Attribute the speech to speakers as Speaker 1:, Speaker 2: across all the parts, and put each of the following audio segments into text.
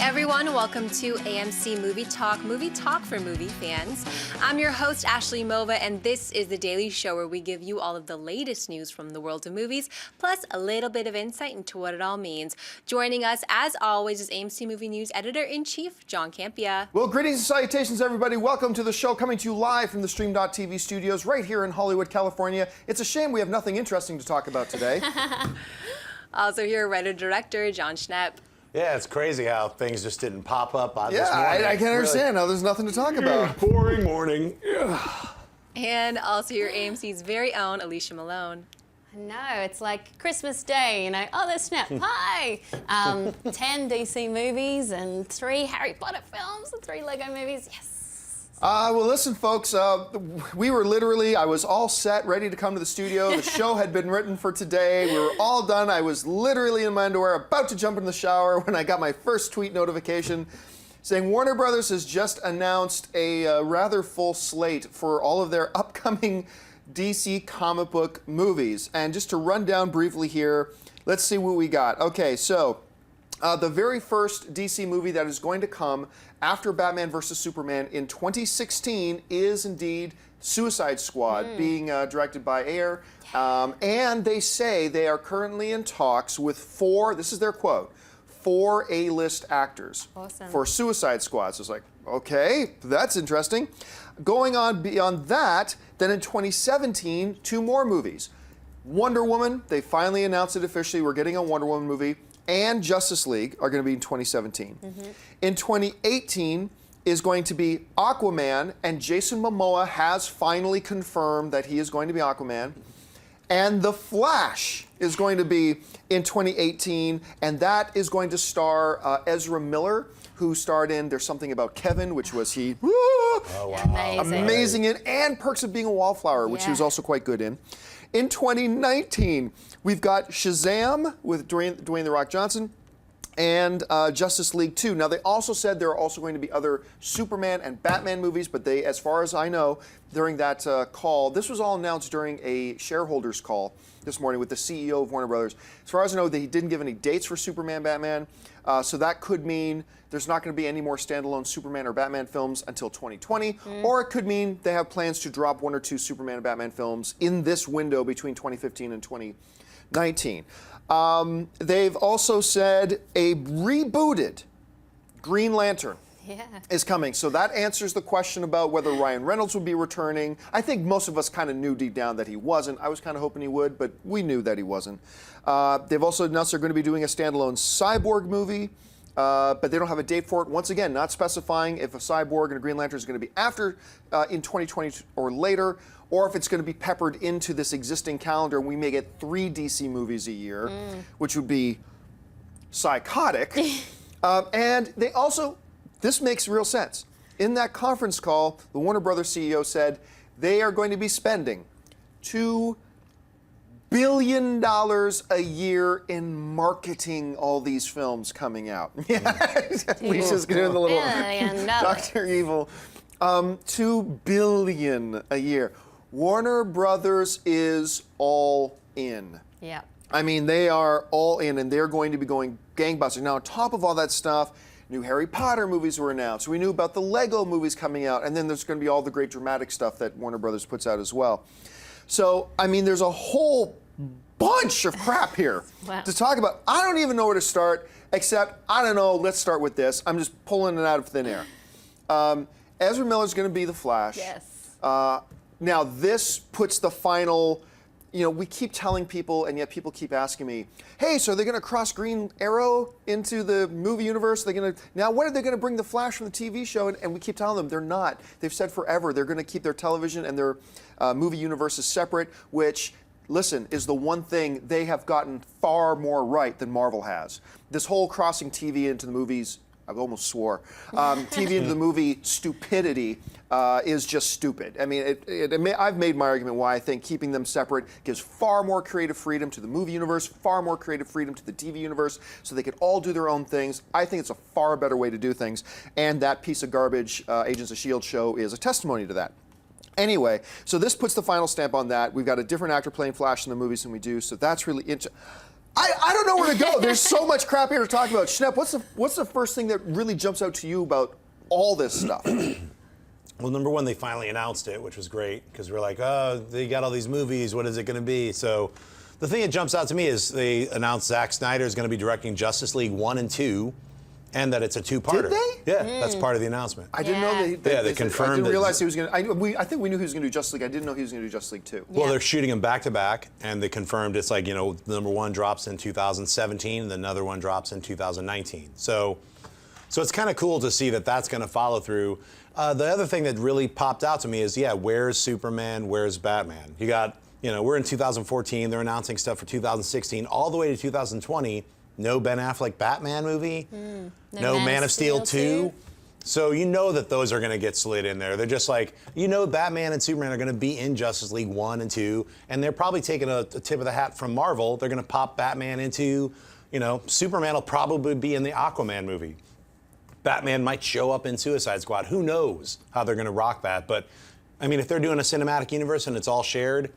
Speaker 1: everyone, welcome to AMC Movie Talk for movie fans. I'm your host, Ashley Mova, and this is the daily show where we give you all of the latest news from the world of movies, plus a little bit of insight into what it all means. Joining us, as always, is AMC Movie News Editor-in-Chief, John Campea.
Speaker 2: Well, greetings and salutations, everybody. Welcome to the show, coming to you live from the Stream.TV studios right here in Hollywood, California. It's a shame we have nothing interesting to talk about today.
Speaker 1: Also here, writer-director John Schnepp.
Speaker 3: Yeah, it's crazy how things just didn't pop up on this morning.
Speaker 2: I can't understand how there's nothing to talk about.
Speaker 3: Boring morning.
Speaker 1: And also your AMC's very own Alicia Malone.
Speaker 4: No, it's like Christmas Day, you know, oh, there's Snap Pie. 10 DC movies and 3 Harry Potter films and 3 Lego movies, yes.
Speaker 2: Well, listen, folks, we were literally, I was all set, ready to come to the studio. The show had been written for today. We were all done. I was literally in my underwear, about to jump in the shower when I got my first tweet notification saying Warner Brothers has just announced a rather full slate for all of their upcoming DC comic book movies. And just to run down briefly here, let's see what we got. Okay, so the very first DC movie that is going to come after Batman vs. Superman in 2016 is indeed Suicide Squad, being directed by Ayer. And they say they are currently in talks with 4, this is their quote, 4 A-list actors for Suicide Squad. So it's like, okay, that's interesting. Going on beyond that, then in 2017, 2 more movies. Wonder Woman, they finally announced it officially, we're getting a Wonder Woman movie, and Justice League are going to be in 2017. In 2018 is going to be Aquaman, and Jason Momoa has finally confirmed that he is going to be Aquaman. And The Flash is going to be in 2018, and that is going to star Ezra Miller, who starred in There's Something About Kevin, which was he amazing in, and Perks of Being a Wallflower, which he was also quite good in. In 2019, we've got Shazam with Dwayne "The Rock" Johnson and Justice League 2. Now, they also said there are also going to be other Superman and Batman movies, but they, as far as I know, during that call, this was all announced during a shareholders call this morning with the CEO of Warner Brothers. As far as I know, he didn't give any dates for Superman, Batman, so that could mean there's not going to be any more standalone Superman or Batman films until 2020, or it could mean they have plans to drop 1 or 2 Superman and Batman films in this window between 2015 and 2019. They've also said a rebooted Green Lantern is coming. So that answers the question about whether Ryan Reynolds would be returning. I think most of us kind of knew deep down that he wasn't. I was kind of hoping he would, but we knew that he wasn't. They've also announced they're going to be doing a standalone Cyborg movie, but they don't have a date for it. Once again, not specifying if a Cyborg and a Green Lantern is going to be after in 2020 or later, or if it's going to be peppered into this existing calendar and we may get 3 DC movies a year, which would be psychotic. And they also, this makes real sense. In that conference call, the Warner Brothers CEO said they are going to be spending $2 billion a year in marketing all these films coming out. He's just doing the little Dr. Evil. $2 billion a year. Warner Brothers is all in.
Speaker 4: Yeah.
Speaker 2: I mean, they are all in, and they're going to be going gangbusters. Now, on top of all that stuff, new Harry Potter movies were announced. We knew about the Lego movies coming out, and then there's going to be all the great dramatic stuff that Warner Brothers puts out as well. So, I mean, there's a whole bunch of crap here to talk about. I don't even know where to start, except, I don't know, let's start with this. I'm just pulling it out of thin air. Ezra Miller's going to be the Flash.
Speaker 4: Yes.
Speaker 2: Now, this puts the final, you know, we keep telling people, and yet people keep asking me, hey, so are they going to cross Green Arrow into the movie universe? Now, when are they going to bring the Flash from the TV show? And we keep telling them they're not. They've said forever they're going to keep their television and their movie universes separate, which, listen, is the one thing they have gotten far more right than Marvel has. This whole crossing TV into the movies, I almost swore, TV into the movie stupidity is just stupid. I mean, I've made my argument why I think keeping them separate gives far more creative freedom to the movie universe, far more creative freedom to the TV universe, so they could all do their own things. I think it's a far better way to do things, and that piece of garbage Agents of S.H.I.E.L.D. show is a testimony to that. Anyway, so this puts the final stamp on that. We've got a different actor playing Flash in the movies than we do, so that's really interesting. I don't know where to go. There's so much crap here to talk about. Schnepp, what's the first thing that really jumps out to you about all this stuff?
Speaker 3: Well, number one, they finally announced it, which was great, because we're like, oh, they got all these movies. What is it going to be? So the thing that jumps out to me is they announced Zack Snyder is going to be directing Justice League 1 and 2, and that it's a two-parter.
Speaker 2: Did they?
Speaker 3: Yeah, that's part of the announcement.
Speaker 2: I didn't know
Speaker 3: they confirmed.
Speaker 2: I didn't
Speaker 3: that-
Speaker 2: realize he was going to. I think we knew he was going to do Justice League. I didn't know he was going to do Justice League 2.
Speaker 3: Well, they're shooting them back-to-back, and they confirmed it's like, number one drops in 2017, and the other one drops in 2019. So it's kind of cool to see that that's going to follow through. The other thing that really popped out to me is, where's Superman? Where's Batman? You got, we're in 2014. They're announcing stuff for 2016, all the way to 2020. No Ben Affleck Batman movie. No Man of Steel 2. So you know that those are going to get slid in there. They're just like, Batman and Superman are going to be in Justice League 1 and 2, and they're probably taking a tip of the hat from Marvel. They're going to pop Batman into, Superman will probably be in the Aquaman movie. Batman might show up in Suicide Squad. Who knows how they're going to rock that? But, if they're doing a cinematic universe and it's all shared,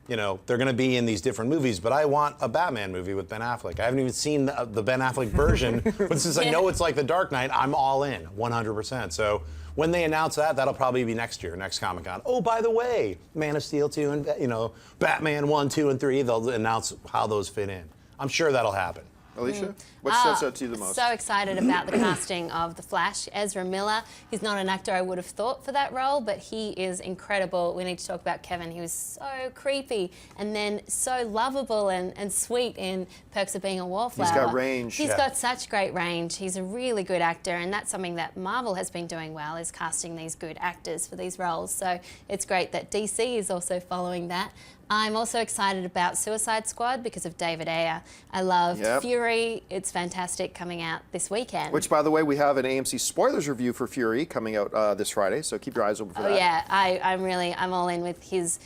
Speaker 3: they're going to be in these different movies. But I want a Batman movie with Ben Affleck. I haven't even seen the Ben Affleck version. But since I know it's like The Dark Knight, I'm all in, 100%. So when they announce that, that'll probably be next year, next Comic-Con. Oh, by the way, Man of Steel 2 and, Batman 1, 2, and 3, they'll announce how those fit in. I'm sure that'll happen.
Speaker 2: Alicia, what stands out to you the most?
Speaker 4: So excited about the casting of The Flash. Ezra Miller, he's not an actor I would have thought for that role, but he is incredible. We need to talk about Kevin. He was so creepy and then so lovable and sweet in Perks of Being a Wallflower.
Speaker 2: He's got range.
Speaker 4: He's got such great range. He's a really good actor, and that's something that Marvel has been doing well, is casting these good actors for these roles. So it's great that DC is also following that. I'm also excited about Suicide Squad because of David Ayer. I loved Fury. It's fantastic, coming out this weekend.
Speaker 2: Which, by the way, we have an AMC spoilers review for Fury coming out this Friday, so keep your eyes open for that.
Speaker 4: Oh yeah, I'm all in with his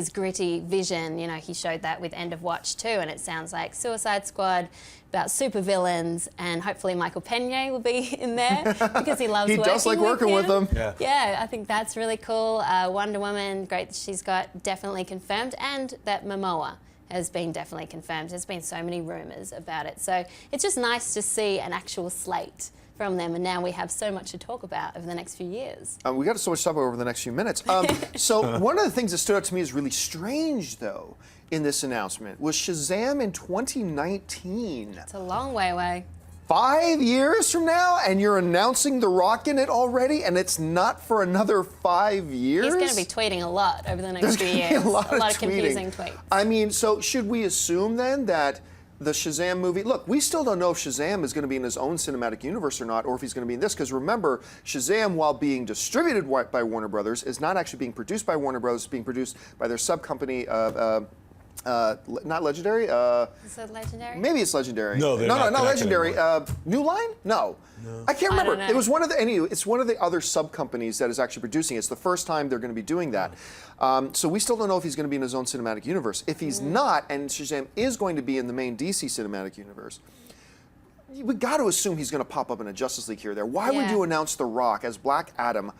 Speaker 4: gritty vision. He showed that with End of Watch 2, and it sounds like Suicide Squad, about supervillains, and hopefully Michael Pena will be in there because he loves
Speaker 2: he does like working with them.
Speaker 4: Yeah, I think that's really cool. Wonder Woman, great that she's got definitely confirmed, and that Momoa has been definitely confirmed. There's been so many rumors about it. So it's just nice to see an actual slate from them, and now we have so much to talk about over the next few years.
Speaker 2: We got so much stuff over the next few minutes. So one of the things that stood out to me is really strange, though, in this announcement was Shazam in 2019.
Speaker 4: It's a long way away.
Speaker 2: 5 years from now, and you're announcing The Rock in it already, and it's not for another 5 years?
Speaker 4: He's going to be tweeting a lot over the next few years.
Speaker 2: There's going to be a lot of
Speaker 4: confusing tweets.
Speaker 2: So should we assume then that the Shazam movie, look, we still don't know if Shazam is going to be in his own cinematic universe or not, or if he's going to be in this, because remember, Shazam, while being distributed by Warner Brothers, is not actually being produced by Warner Brothers, it's being produced by their sub-company, not Legendary?
Speaker 4: Is it Legendary?
Speaker 2: Maybe it's Legendary.
Speaker 3: No, they're
Speaker 2: not
Speaker 3: connected
Speaker 2: Legendary.
Speaker 3: anymore.
Speaker 2: New Line? No. I can't remember.
Speaker 4: don't know.
Speaker 2: It was one of the it's one of the other sub companies that is actually producing it. It's the first time they're going to be doing that. So we still don't know if he's going to be in his own cinematic universe. If he's not, and Shazam is going to be in the main DC cinematic universe, we got to assume he's going to pop up in a Justice League here or there. Why would you announce The Rock as Black Adam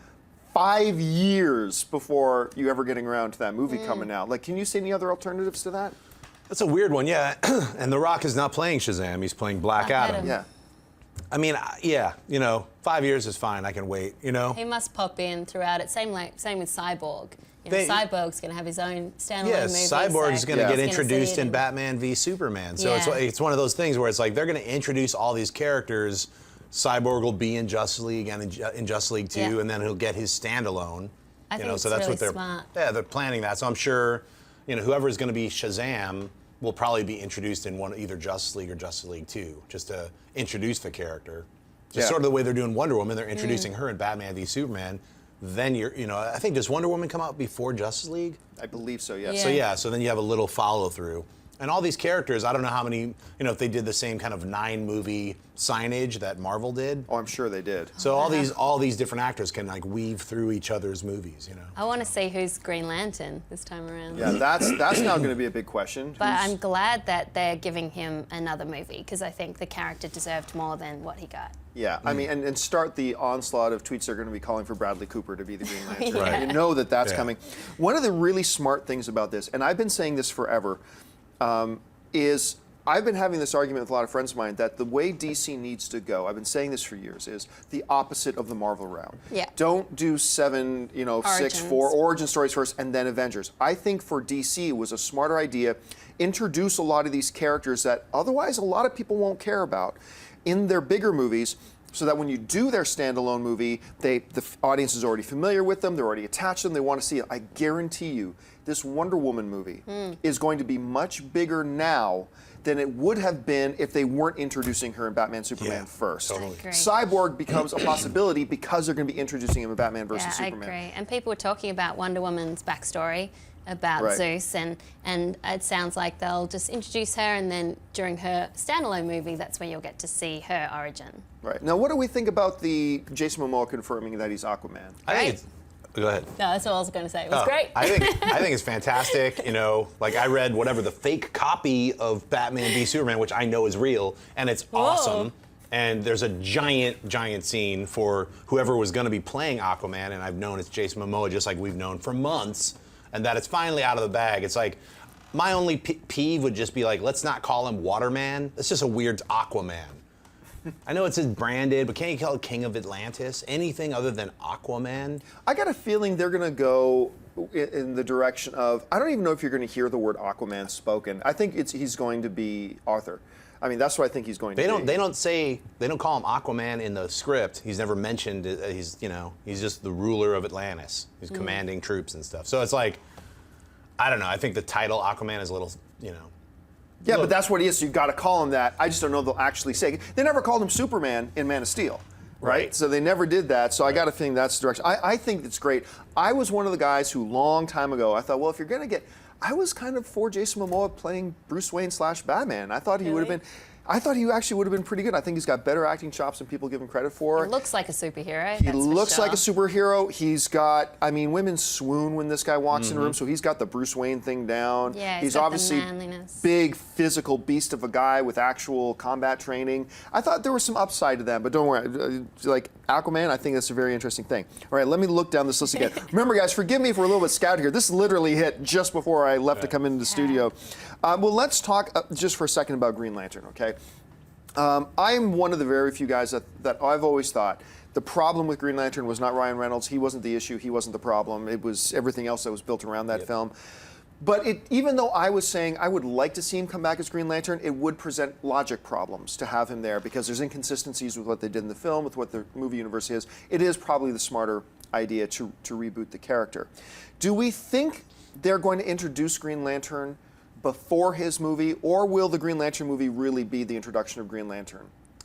Speaker 2: 5 years before you ever getting around to that movie coming out? Like, can you say any other alternatives to that?
Speaker 3: That's a weird one, yeah. And The Rock is not playing Shazam, he's playing Black Adam.
Speaker 2: Yeah.
Speaker 3: 5 years is fine, I can wait,
Speaker 4: He must pop in throughout it. Same with Cyborg. Cyborg's going to have his own standalone movie.
Speaker 3: Yes, Cyborg is going to get introduced in
Speaker 4: and
Speaker 3: Batman v Superman. So it's one of those things where it's like they're going to introduce all these characters. Cyborg will be in Justice League and in Justice League 2, and then he'll get his standalone.
Speaker 4: I think
Speaker 3: so that's
Speaker 4: really
Speaker 3: what they're
Speaker 4: smart.
Speaker 3: Yeah, they're planning that. So I'm sure, whoever is going to be Shazam will probably be introduced in either Justice League or Justice League 2, just to introduce the character. Just sort of the way they're doing Wonder Woman, they're introducing her in Batman v Superman. Then I think, does Wonder Woman come out before Justice League?
Speaker 2: I believe so, yes.
Speaker 3: So then you have a little follow through. And all these characters, I don't know how many, if they did the same kind of 9-movie signage that Marvel did.
Speaker 2: Oh, I'm sure they did.
Speaker 3: So all these different actors can weave through each other's movies,
Speaker 4: I want to see who's Green Lantern this time around.
Speaker 2: Yeah, that's now going to be a big question.
Speaker 4: But I'm glad that they're giving him another movie, because I think the character deserved more than what he got.
Speaker 2: Yeah, I mean, and start the onslaught of tweets that are going to be calling for Bradley Cooper to be the Green Lantern.
Speaker 3: Right.
Speaker 2: You know that's coming. One of the really smart things about this, and I've been saying this forever, is I've been having this argument with a lot of friends of mine that the way DC needs to go, I've been saying this for years, is the opposite of the Marvel route.
Speaker 4: Yeah.
Speaker 2: Don't do 7, 6, 4 origin stories first and then Avengers. I think for DC it was a smarter idea. Introduce a lot of these characters that otherwise a lot of people won't care about in their bigger movies, so that when you do their standalone movie, the audience is already familiar with them, they're already attached to them, they want to see it. I guarantee you, this Wonder Woman movie is going to be much bigger now than it would have been if they weren't introducing her in Batman Superman first.
Speaker 3: Totally.
Speaker 2: Cyborg becomes a possibility because they're going to be introducing him in Batman versus Superman.
Speaker 4: I agree. And people were talking about Wonder Woman's backstory, about Zeus, and it sounds like they'll just introduce her, and then during her standalone movie, that's when you'll get to see her origin.
Speaker 2: Right. Now, what do we think about the Jason Momoa confirming that he's Aquaman?
Speaker 3: I think it's, go ahead.
Speaker 4: No, that's all I was going to say. It was great.
Speaker 3: I think it's fantastic. Like I read whatever the fake copy of Batman v Superman, which I know is real, and it's awesome. And there's a giant scene for whoever was going to be playing Aquaman, and I've known it's Jason Momoa, just like we've known for months, and that it's finally out of the bag. It's like, my only peeve would just be like, let's not call him Waterman. It's just a weird Aquaman. I know it's branded, but can't you call it King of Atlantis? Anything other than Aquaman?
Speaker 2: I got a feeling they're going to go in the direction of, I don't even know if you're going to hear the word Aquaman spoken. I think he's going to be Arthur. I mean, that's what I think he's going to be.
Speaker 3: They don't call him Aquaman in the script. He's never mentioned. He's just the ruler of Atlantis. He's commanding troops and stuff. So it's like, I don't know. I think the title Aquaman is a little,
Speaker 2: Yeah, but that's what he is, so you've got to call him that. I just don't know they'll actually say it. They never called him Superman in Man of Steel, right? So they never did that, so I got to think that's the direction. I think it's great. I was one of the guys who, long time ago, I thought, well, if you're going to get... I was kind of for Jason Momoa playing Bruce Wayne / Batman. I thought he would have been... I thought he actually would have been pretty good. I think he's got better acting chops than people give him credit for.
Speaker 4: He looks like a superhero.
Speaker 2: He looks like a superhero. He's got, women swoon when this guy walks in the room, so he's got the Bruce Wayne thing down.
Speaker 4: Yeah,
Speaker 2: he's
Speaker 4: got
Speaker 2: obviously
Speaker 4: the manliness.
Speaker 2: Big physical beast of a guy with actual combat training. I thought there was some upside to that, but don't worry. Like Aquaman, I think that's a very interesting thing. All right, let me look down this list again. Remember, guys, forgive me if we're a little bit scouted here. This literally hit just before I left to come into the studio. Well, let's talk just for a second about Green Lantern, okay? I'm one of the very few guys that I've always thought the problem with Green Lantern was not Ryan Reynolds. He wasn't the issue. He wasn't the problem. It was everything else that was built around that film. But even though I was saying I would like to see him come back as Green Lantern, it would present logic problems to have him there because there's inconsistencies with what they did in the film, with what the movie universe is. It is probably the smarter idea to reboot the character. Do we think they're going to introduce Green Lantern before his movie, or will the Green Lantern movie really be the introduction of Green Lantern?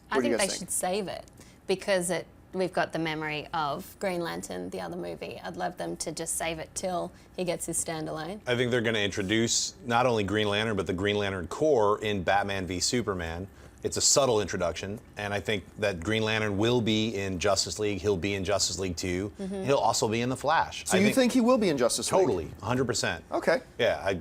Speaker 4: I think they should save it because we've got the memory of Green Lantern, the other movie. I'd love them to just save it till he gets his standalone.
Speaker 3: I think they're going to introduce not only Green Lantern, but the Green Lantern Corps in Batman v Superman. It's a subtle introduction, and I think that Green Lantern will be in Justice League. He'll be in Justice League 2. He'll also be in The Flash.
Speaker 2: So you think he will be in Justice League?
Speaker 3: Totally, 100%.
Speaker 2: Okay.
Speaker 3: Yeah,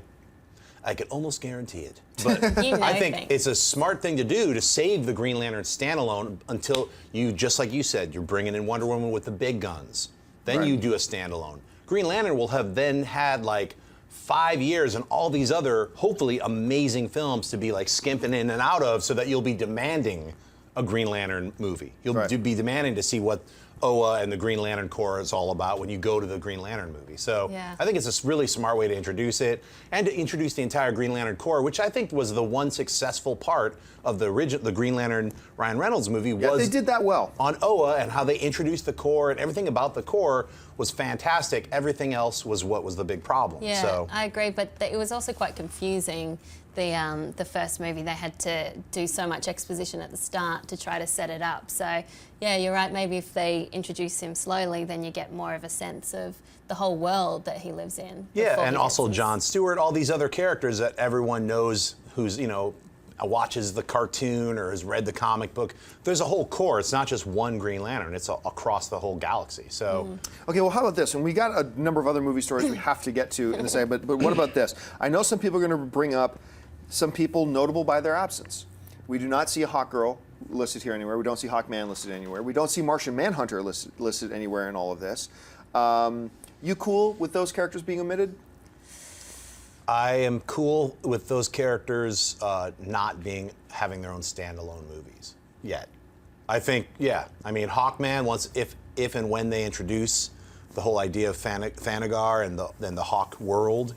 Speaker 3: I could almost guarantee it. But
Speaker 4: I
Speaker 3: think it's a smart thing to do to save the Green Lantern standalone until you, just like you said, you're bringing in Wonder Woman with the big guns. Then you do a standalone. Green Lantern will have then had like 5 years and all these other, hopefully, amazing films to be like skimping in and out of so that you'll be demanding a Green Lantern movie. You'll be demanding to see what Oa and the Green Lantern Corps is all about when you go to the Green Lantern movie. So I think it's a really smart way to introduce it and to introduce the entire Green Lantern Corps, which I think was the one successful part of the Green Lantern Ryan Reynolds movie.
Speaker 2: Yeah, they did that well.
Speaker 3: On Oa, and how they introduced the Corps, and everything about the Corps was fantastic. Everything else was what was the big problem.
Speaker 4: Yeah,
Speaker 3: so
Speaker 4: I agree, but it was also quite confusing. The first movie, they had to do so much exposition at the start to try to set it up. So, yeah, you're right. Maybe if they introduce him slowly, then you get more of a sense of the whole world that he lives in.
Speaker 3: Yeah, and also Jon Stewart, all these other characters that everyone knows who's, watches the cartoon or has read the comic book. There's a whole core. It's not just one Green Lantern. It's across the whole galaxy. So,
Speaker 2: okay, well, how about this? And we got a number of other movie stories we have to get to in a second, but what about this? I know some people are going to bring up some people notable by their absence. We do not see a Hawkgirl listed here anywhere. We don't see Hawkman listed anywhere. We don't see Martian Manhunter listed anywhere in all of this. You cool with those characters being omitted?
Speaker 3: I am cool with those characters not having their own standalone movies yet. I think, yeah. I mean, Hawkman, if and when they introduce the whole idea of Thanagar and the Hawk world,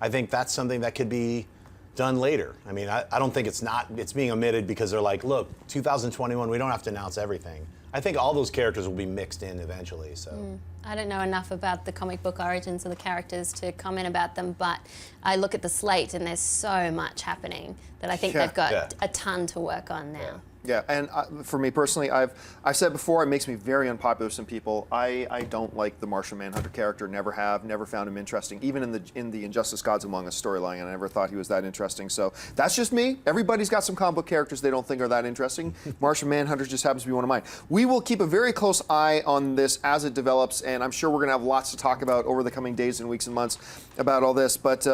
Speaker 3: I think that's something that could be done later. I mean, I don't think it's being omitted because they're like, look, 2021, we don't have to announce everything. I think all those characters will be mixed in eventually. So
Speaker 4: I don't know enough about the comic book origins of the characters to comment about them, but I look at the slate and there's so much happening that I think they've got a ton to work on now.
Speaker 2: Yeah, and for me personally, I've said before, it makes me very unpopular with some people. I don't like the Martian Manhunter character, never have, never found him interesting. Even in the Injustice Gods Among Us storyline, I never thought he was that interesting. So that's just me. Everybody's got some comic book characters they don't think are that interesting. Martian Manhunter just happens to be one of mine. We will keep a very close eye on this as it develops, and I'm sure we're going to have lots to talk about over the coming days and weeks and months about all this. But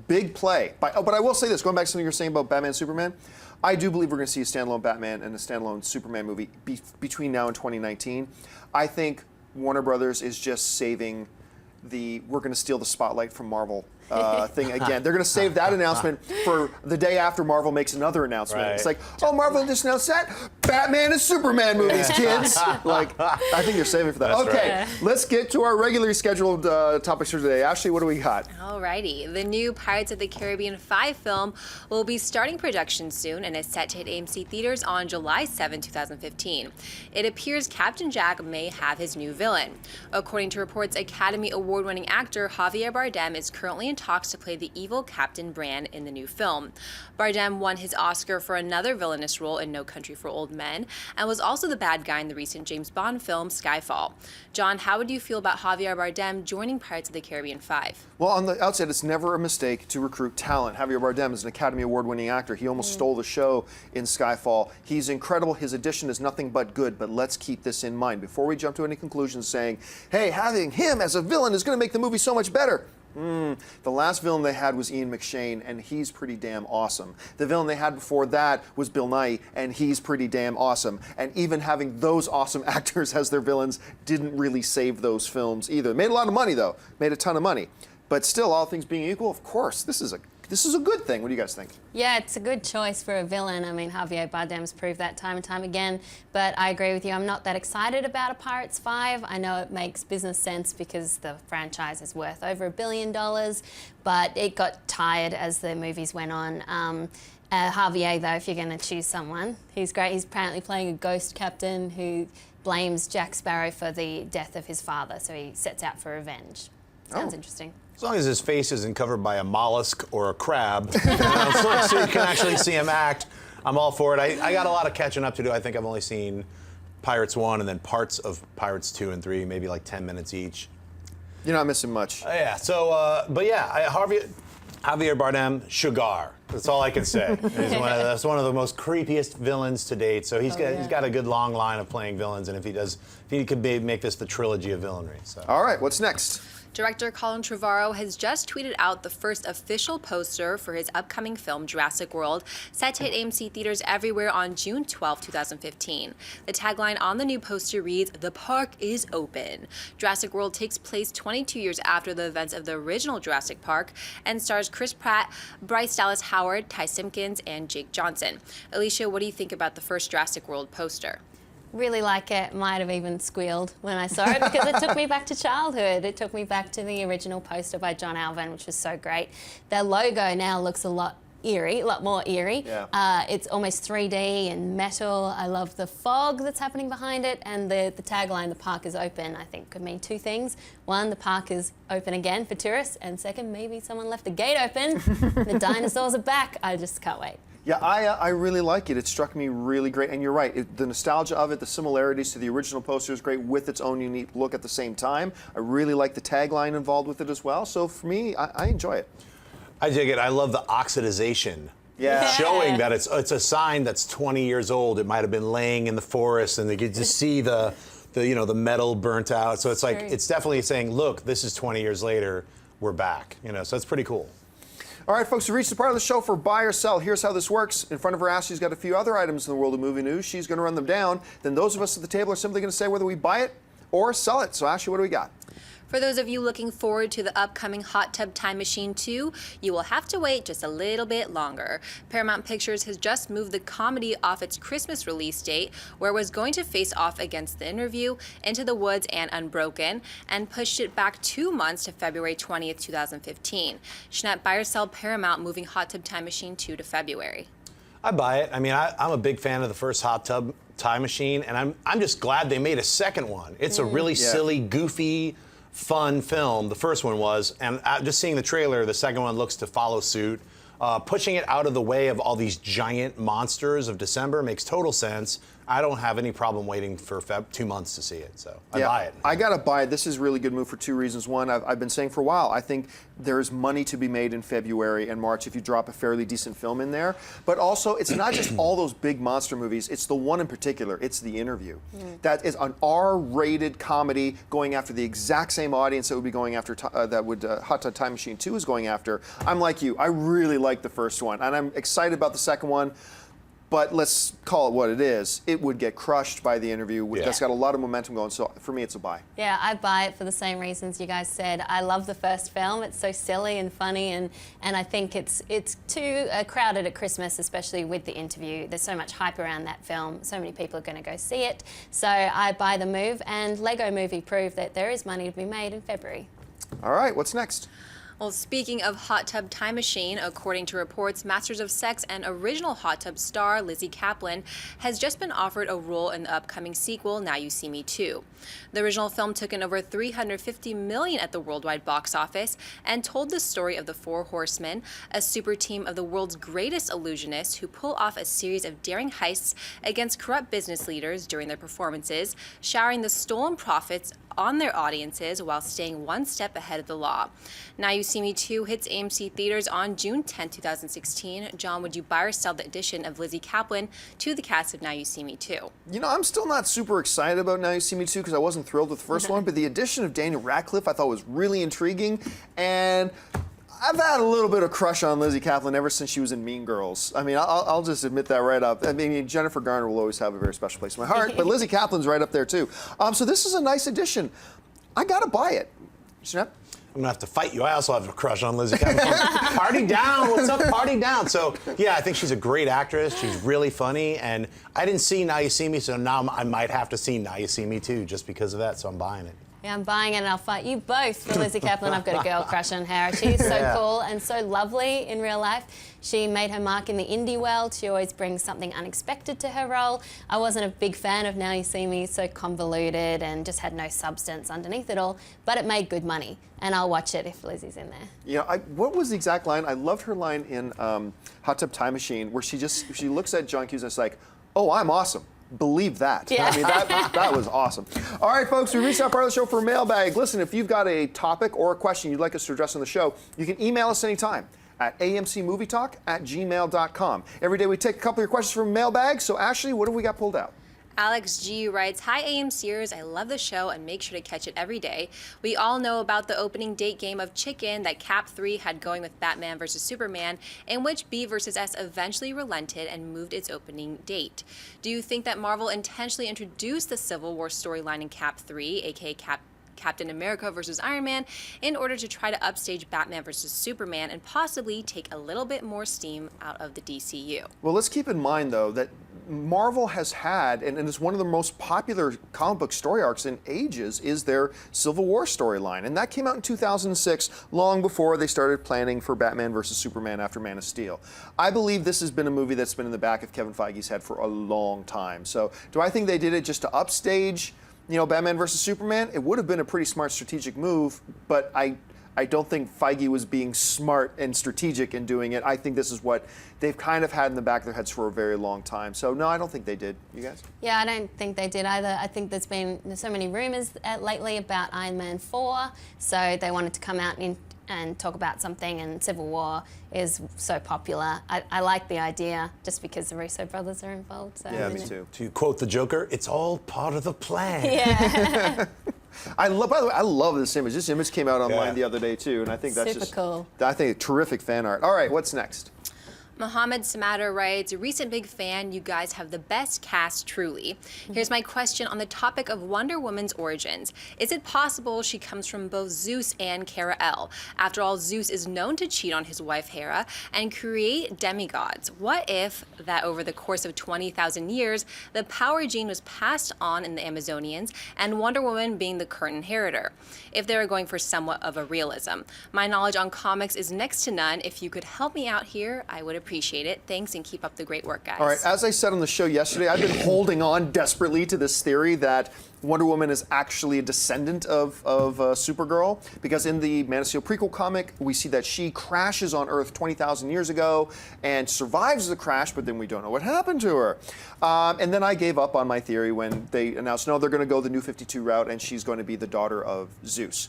Speaker 2: big play. But I will say this, going back to something you were saying about Batman Superman, I do believe we're going to see a standalone Batman and a standalone Superman movie between now and 2019. I think Warner Brothers is just saving we're going to steal the spotlight from Marvel thing again. They're going to save that announcement for the day after Marvel makes another announcement.
Speaker 3: Right.
Speaker 2: It's like, oh, Marvel just announced that? Batman and Superman movies, kids. Like, I think they're saving for that.
Speaker 3: That's
Speaker 2: okay,
Speaker 3: right.
Speaker 2: Let's get to our regularly scheduled topics for today. Ashley, what do we got?
Speaker 1: Alrighty, the new Pirates of the Caribbean 5 film will be starting production soon and is set to hit AMC theaters on July 7, 2015. It appears Captain Jack may have his new villain. According to reports, Academy Award-winning actor Javier Bardem is currently in talks to play the evil Captain Bran in the new film. Bardem won his Oscar for another villainous role in No Country for Old Men and was also the bad guy in the recent James Bond film Skyfall. John, how would you feel about Javier Bardem joining Pirates of the Caribbean 5?
Speaker 2: Well, on the outset, it's never a mistake to recruit talent. Javier Bardem is an Academy Award-winning actor. He almost stole the show in Skyfall. He's incredible. His addition is nothing but good, but let's keep this in mind. Before we jump to any conclusions saying, hey, having him as a villain is going to make the movie so much better. The last villain they had was Ian McShane, and he's pretty damn awesome. The villain they had before that was Bill Nighy, and he's pretty damn awesome. And even having those awesome actors as their villains didn't really save those films either. Made a lot of money, though. Made a ton of money. But still, all things being equal, of course, this is a good thing. What do you guys think?
Speaker 4: Yeah, it's a good choice for a villain. I mean, Javier Bardem's proved that time and time again. But I agree with you. I'm not that excited about a Pirates 5. I know it makes business sense because the franchise is worth over $1 billion, but it got tired as the movies went on. Javier, though, if you're going to choose someone, he's great. He's apparently playing a ghost captain who blames Jack Sparrow for the death of his father, so he sets out for revenge. Sounds interesting.
Speaker 3: As long as his face isn't covered by a mollusk or a crab, so you can actually see him act, I'm all for it. I got a lot of catching up to do. I think I've only seen Pirates 1 and then parts of Pirates 2 and 3, maybe like 10 minutes each.
Speaker 2: You're not missing much.
Speaker 3: Yeah, so, but yeah, Javier Bardem, Sugar. That's all I can say. That's one of the most creepiest villains to date. So he's got a good long line of playing villains, and if he could make this the trilogy of villainry. So.
Speaker 2: All right, what's next?
Speaker 1: Director Colin Trevorrow has just tweeted out the first official poster for his upcoming film, Jurassic World, set to hit AMC theaters everywhere on June 12, 2015. The tagline on the new poster reads, "The park is open." Jurassic World takes place 22 years after the events of the original Jurassic Park and stars Chris Pratt, Bryce Dallas Howard, Ty Simpkins, and Jake Johnson. Alicia, what do you think about the first Jurassic World poster?
Speaker 4: Really like it. Might have even squealed when I saw it because it took me back to childhood. It took me back to the original poster by John Alvin, which was so great. Their logo now looks a lot more eerie.
Speaker 2: Yeah.
Speaker 4: It's almost 3D and metal. I love the fog that's happening behind it, and the tagline, "The park is open," I think could mean two things. One, the park is open again for tourists, and second, maybe someone left the gate open. The dinosaurs are back. I just can't wait.
Speaker 2: Yeah, I really like it. It struck me really great. And you're right, the nostalgia of it, the similarities to the original poster is great with its own unique look at the same time. I really like the tagline involved with it as well. So for me, I enjoy it.
Speaker 3: I dig it. I love the oxidization.
Speaker 2: Yeah.
Speaker 3: Showing that it's a sign that's 20 years old. It might have been laying in the forest, and they could just see the metal burnt out. So it's like, it's definitely saying, look, this is 20 years later, we're back. So it's pretty cool.
Speaker 2: All right, folks, we reached the part of the show for buy or sell. Here's how this works. In front of her, Ashley's got a few other items in the world of movie news. She's going to run them down. Then those of us at the table are simply going to say whether we buy it or sell it. So Ashley, what do we got?
Speaker 1: For those of you looking forward to the upcoming Hot Tub Time Machine 2, you will have to wait just a little bit longer. Paramount Pictures has just moved the comedy off its Christmas release date, where it was going to face off against The Interview, Into the Woods, and Unbroken, and pushed it back 2 months to February 20th, 2015. Jeanette, buy or sell Paramount moving Hot Tub Time Machine 2 to February?
Speaker 3: I buy it. I mean, I'm a big fan of the first Hot Tub Time Machine, and I'm just glad they made a second one. It's a really silly, goofy, fun film. The first one was, and just seeing the trailer, the second one looks to follow suit. Pushing it out of the way of all these giant monsters of December makes total sense. I don't have any problem waiting for 2 months to see it, so I buy it.
Speaker 2: I gotta buy it. This is a really good move for 2 reasons. One, I've been saying for a while, I think there's money to be made in February and March if you drop a fairly decent film in there. But also, it's not just all those big monster movies, it's the one in particular, it's The Interview. That is an R-rated comedy going after the exact same audience that would be going after, Hot Tub Time Machine 2 is going after. I'm like you, I really like the first one, and I'm excited about the second one. But let's call it what it is. It would get crushed by The Interview. That's got a lot of momentum going. So for me, it's a buy.
Speaker 4: Yeah, I buy it for the same reasons you guys said. I love the first film. It's so silly and funny, and I think it's too crowded at Christmas, especially with The Interview. There's so much hype around that film. So many people are going to go see it. So I buy the move, and Lego Movie proved that there is money to be made in February.
Speaker 2: All right, what's next?
Speaker 1: Well, speaking of Hot Tub Time Machine, according to reports, Masters of Sex and original Hot Tub star Lizzie Kaplan has just been offered a role in the upcoming sequel, Now You See Me 2. The original film took in over $350 million at the worldwide box office and told the story of the Four Horsemen, a super team of the world's greatest illusionists who pull off a series of daring heists against corrupt business leaders during their performances, showering the stolen profits on their audiences while staying one step ahead of the law. Now You See Me 2 hits AMC theaters on June 10, 2016. John, would you buy or sell the addition of Lizzie Kaplan to the cast of Now You See Me 2?
Speaker 2: You know, I'm still not super excited about Now You See Me 2 because I wasn't thrilled with the first one, but the addition of Daniel Radcliffe I thought was really intriguing, and I've had a little bit of crush on Lizzie Kaplan ever since she was in Mean Girls. I mean, I'll just admit that right up. I mean, Jennifer Garner will always have a very special place in my heart, but Lizzie Kaplan's right up there too. So this is a nice addition. I gotta buy it. Jeanette?
Speaker 3: I'm gonna have to fight you. I also have a crush on Lizzie Kaplan. Party down, what's up, party down? So yeah, I think she's a great actress. She's really funny, and I didn't see Now You See Me, so now I might have to see Now You See Me too, just because of that, so I'm buying it.
Speaker 4: Yeah, I'm buying it, and I'll fight you both for Lizzie Kaplan. I've got a girl crush on her. She's so cool and so lovely in real life. She made her mark in the indie world. She always brings something unexpected to her role. I wasn't a big fan of Now You See Me, so convoluted and just had no substance underneath it all, but it made good money, and I'll watch it if Lizzie's in there.
Speaker 2: You know, what was the exact line? I loved her line in Hot Tub Time Machine where she looks at John Cusack and is like, "Oh, I'm awesome. Believe that."
Speaker 4: Yeah.
Speaker 2: I mean, that was awesome. All right, folks, we reached that part of the show for a mailbag. Listen, if you've got a topic or a question you'd like us to address on the show, you can email us anytime at amcmovietalk@gmail.com. Every day we take a couple of your questions from mailbag. So, Ashley, what have we got pulled out?
Speaker 1: Alex G writes, "Hi AMCers, I love the show and make sure to catch it every day. We all know about the opening date game of Chicken that Cap 3 had going with Batman vs. Superman, in which B vs. S eventually relented and moved its opening date. Do you think that Marvel intentionally introduced the Civil War storyline in Cap 3, aka Captain America versus Iron Man, in order to try to upstage Batman versus Superman and possibly take a little bit more steam out of the DCU?"
Speaker 2: Well, let's keep in mind, though, that Marvel has had, and it's one of the most popular comic book story arcs in ages, is their Civil War storyline. And that came out in 2006, long before they started planning for Batman versus Superman after Man of Steel. I believe this has been a movie that's been in the back of Kevin Feige's head for a long time. So do I think they did it just to upstage, you know, Batman versus Superman? It would have been a pretty smart strategic move, but I don't think Feige was being smart and strategic in doing it. I think this is what they've kind of had in the back of their heads for a very long time. So, no, I don't think they did. You guys?
Speaker 4: Yeah, I don't think they did either. I think there's been so many rumors lately about Iron Man 4, so they wanted to come out and talk about something, and Civil War is so popular. I like the idea just because the Russo brothers are involved. So,
Speaker 2: Yeah, me too.
Speaker 3: To quote the Joker, it's all part of the plan.
Speaker 4: Yeah.
Speaker 2: By the way, I love this image. This image came out online the other day too, and I think that's
Speaker 4: Super cool.
Speaker 2: I think terrific fan art. All right, what's next?
Speaker 1: Mohammed Samatter writes, recent big fan, you guys have the best cast truly. Here's my question on the topic of Wonder Woman's origins. Is it possible she comes from both Zeus and Kara-El? After all, Zeus is known to cheat on his wife Hera and create demigods. What if that over the course of 20,000 years, the power gene was passed on in the Amazonians and Wonder Woman being the current inheritor? If they were going for somewhat of a realism. My knowledge on comics is next to none. If you could help me out here, I would appreciate it. Thanks and keep up the great work, guys.
Speaker 2: All right, as I said on the show yesterday, I've been holding on desperately to this theory that Wonder Woman is actually a descendant of Supergirl, because in the Man of Steel prequel comic, we see that she crashes on Earth 20,000 years ago and survives the crash, but then we don't know what happened to her. And then I gave up on my theory when they announced, no, they're going to go the New 52 route, and she's going to be the daughter of Zeus.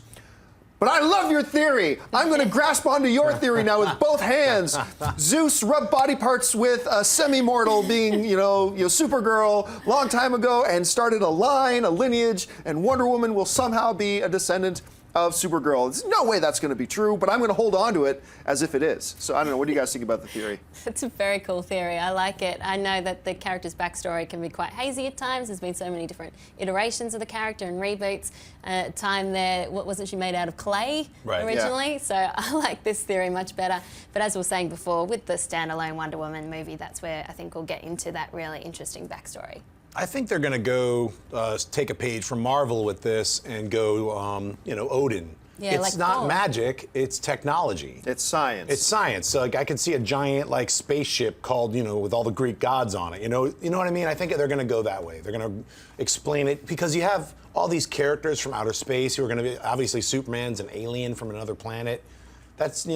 Speaker 2: But I love your theory. I'm going to grasp onto your theory now with both hands. Zeus rubbed body parts with a semi-mortal being, Supergirl long time ago and started a line, a lineage, and Wonder Woman will somehow be a descendant of Supergirl. There's no way that's going to be true, but I'm going to hold on to it as if it is. So I don't know. What do you guys think about the theory?
Speaker 4: It's a very cool theory. I like it. I know that the character's backstory can be quite hazy at times. There's been so many different iterations of the character and reboots. Time there, what wasn't she made out of clay originally? Yeah. So I like this theory much better. But as we were saying before, with the standalone Wonder Woman movie, that's where I think we'll get into that really interesting backstory.
Speaker 3: I think they're going to go take a page from Marvel with this and go, Odin.
Speaker 4: Yeah,
Speaker 3: it's
Speaker 4: like
Speaker 3: not
Speaker 4: Thor.
Speaker 3: Magic, it's technology.
Speaker 2: It's science.
Speaker 3: It's science. So I can see a giant spaceship called, with all the Greek gods on it. You know what I mean? I think they're going to go that way. They're going to explain it because you have all these characters from outer space who are going to be, obviously Superman's an alien from another planet. That's, the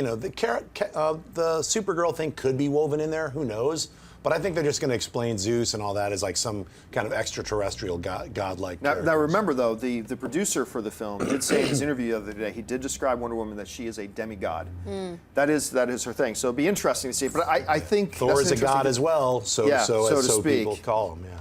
Speaker 3: Supergirl thing could be woven in there, who knows? But I think they're just going to explain Zeus and all that as like some kind of extraterrestrial godlike.
Speaker 2: Now remember though, the producer for the film did say in his interview the other day, he did describe Wonder Woman that she is a demigod. That is her thing. So it'd be interesting to see. But I think
Speaker 3: Thor is a god as well. So
Speaker 2: to speak.
Speaker 3: People call him. Yeah.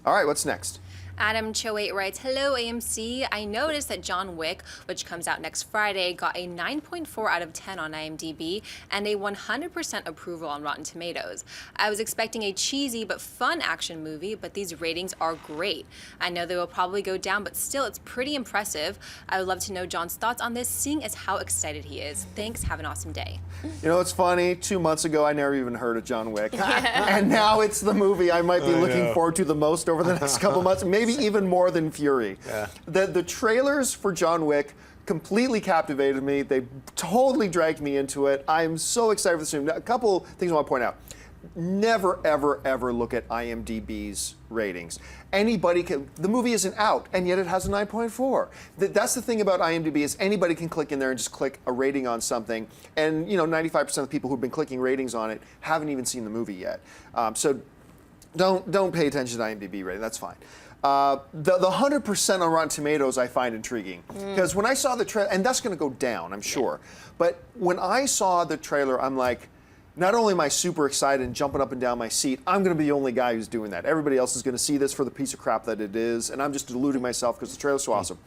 Speaker 2: All right, what's next?
Speaker 1: Adam Cho8 writes, hello AMC. I noticed that John Wick, which comes out next Friday, got a 9.4 out of 10 on IMDb and a 100% approval on Rotten Tomatoes. I was expecting a cheesy but fun action movie, but these ratings are great. I know they will probably go down, but still it's pretty impressive. I would love to know John's thoughts on this, seeing as how excited he is. Thanks, have an awesome day.
Speaker 2: It's funny, 2 months ago I never even heard of John Wick. And now it's the movie I might be looking forward to the most over the next couple months. Maybe even more than Fury. Yeah. The trailers for John Wick completely captivated me. They totally dragged me into it. I'm so excited for this movie. Now, a couple things I want to point out. Never, ever, ever look at IMDb's ratings. The movie isn't out, and yet it has a 9.4. That's the thing about IMDb is anybody can click in there and just click a rating on something, and 95% of the people who've been clicking ratings on it haven't even seen the movie yet. So don't pay attention to IMDb rating. That's fine. The 100% on Rotten Tomatoes I find intriguing because when I saw the trailer, and that's going to go down, I'm sure, but when I saw the trailer, I'm like, not only am I super excited and jumping up and down my seat, I'm going to be the only guy who's doing that. Everybody else is going to see this for the piece of crap that it is, and I'm just deluding myself because the trailer's so awesome.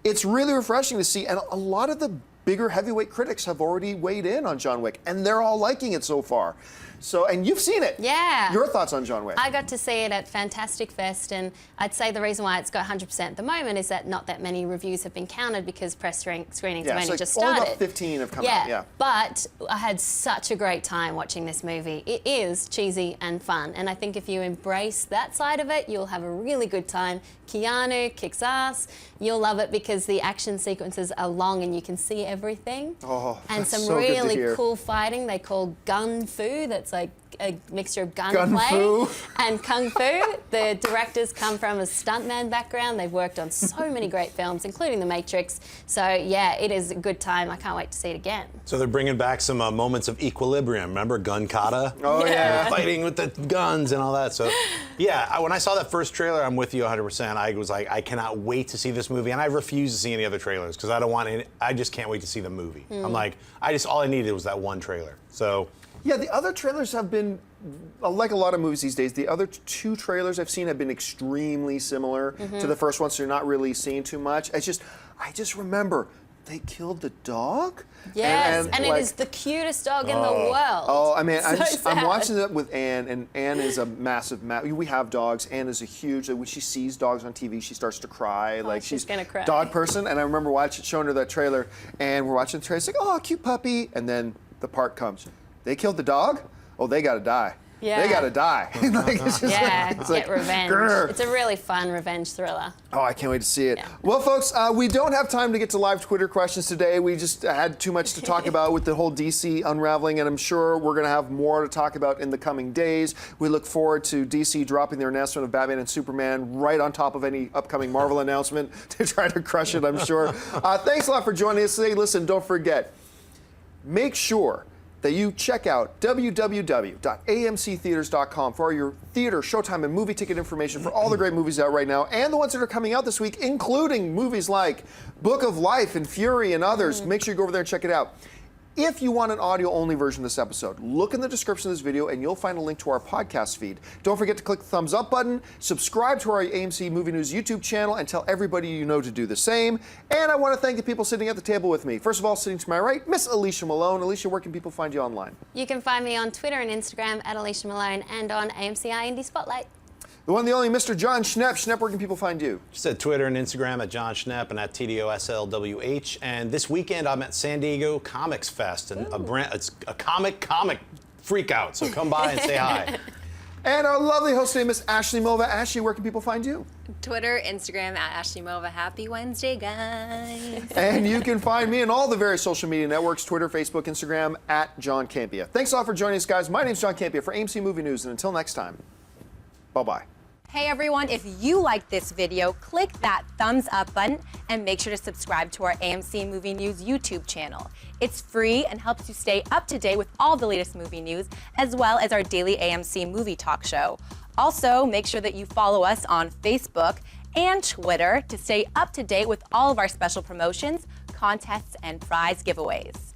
Speaker 2: It's really refreshing to see, and a lot of the bigger heavyweight critics have already weighed in on John Wick, and they're all liking it so far. So, and you've seen it.
Speaker 4: Yeah.
Speaker 2: Your thoughts on John Wick?
Speaker 4: I got to see it at Fantastic Fest, and I'd say the reason why it's got 100% at the moment is that not that many reviews have been counted because press screenings have only just started.
Speaker 2: Only about 15 have come out. Yeah.
Speaker 4: But I had such a great time watching this movie. It is cheesy and fun, and I think if you embrace that side of it, you'll have a really good time. Keanu kicks ass. You'll love it because the action sequences are long and you can see everything.
Speaker 2: Oh,
Speaker 4: and
Speaker 2: that's
Speaker 4: some
Speaker 2: so
Speaker 4: really
Speaker 2: good to hear.
Speaker 4: cool fighting they call gun fu. That's like a mixture of gunplay and kung fu. The directors come from a stuntman background. They've worked on so many great films, including The Matrix. So yeah, it is a good time. I can't wait to see it again.
Speaker 3: So they're bringing back some moments of equilibrium. Remember gun kata?
Speaker 2: Oh yeah.
Speaker 3: Fighting with the guns and all that. So yeah, when I saw that first trailer, I'm with you 100%. I was like, I cannot wait to see this movie, and I refuse to see any other trailers because I don't want any. I just can't wait to see the movie. I'm like, all I needed was that one trailer. So.
Speaker 2: Yeah, the other trailers have been, like a lot of movies these days, the other two trailers I've seen have been extremely similar to the first one, so you're not really seeing too much. I just remember they killed the dog?
Speaker 4: Yes, and
Speaker 2: like,
Speaker 4: it is the cutest dog in the world.
Speaker 2: Oh, I mean,
Speaker 4: So
Speaker 2: I'm
Speaker 4: sad.
Speaker 2: watching it with Anne, and Anne is a massive, we have dogs. Anne is a huge, like, when she sees dogs on TV, she starts to cry. Like,
Speaker 4: she's gonna cry.
Speaker 2: Dog person, and I remember showing her that trailer, and we're watching the trailer, it's like, oh, cute puppy, and then the part comes. They killed the dog? Oh, they gotta die.
Speaker 4: Yeah.
Speaker 2: They gotta die. Like, it's just
Speaker 4: Yeah,
Speaker 2: like, it's
Speaker 4: get
Speaker 2: like,
Speaker 4: revenge.
Speaker 2: grr.
Speaker 4: It's a really fun revenge thriller.
Speaker 2: Oh, I can't wait to see it.
Speaker 4: Yeah.
Speaker 2: Well, folks, we don't have time to get to live Twitter questions today. We just had too much to talk about with the whole DC unraveling, and I'm sure we're going to have more to talk about in the coming days. We look forward to DC dropping their announcement of Batman and Superman right on top of any upcoming Marvel announcement to try to crush it, I'm sure. Thanks a lot for joining us today. Listen, don't forget, make sure that you check out www.amctheaters.com for all your theater, showtime, and movie ticket information for all the great movies out right now and the ones that are coming out this week, including movies like Book of Life and Fury and others. Make sure you go over there and check it out. If you want an audio-only version of this episode, look in the description of this video and you'll find a link to our podcast feed. Don't forget to click the thumbs up button, subscribe to our AMC Movie News YouTube channel, and tell everybody you know to do the same. And I want to thank the people sitting at the table with me. First of all, sitting to my right, Miss Alicia Malone. Alicia, where can people find you online?
Speaker 4: You can find me on Twitter and Instagram at Alicia Malone and on AMCI Indie Spotlight.
Speaker 2: The one, the only, Mr. John Schnepp. Schnepp, where can people find you?
Speaker 3: Just at Twitter and Instagram at John Schnepp and at TDOSLWH. And this weekend I'm at San Diego Comics Fest, and it's a comic freak out. So come by and say hi.
Speaker 2: And our lovely host today, Miss Ashley Mova. Ashley, where can people find you?
Speaker 1: Twitter, Instagram at Ashley Mova. Happy Wednesday, guys.
Speaker 2: And you can find me on all the various social media networks, Twitter, Facebook, Instagram, at John Campia. Thanks a lot for joining us, guys. My name's John Campia for AMC Movie News, and until next time, bye-bye.
Speaker 1: Hey everyone, if you liked this video, click that thumbs up button and make sure to subscribe to our AMC Movie News YouTube channel. It's free and helps you stay up to date with all the latest movie news, as well as our daily AMC Movie Talk show. Also, make sure that you follow us on Facebook and Twitter to stay up to date with all of our special promotions, contests, and prize giveaways.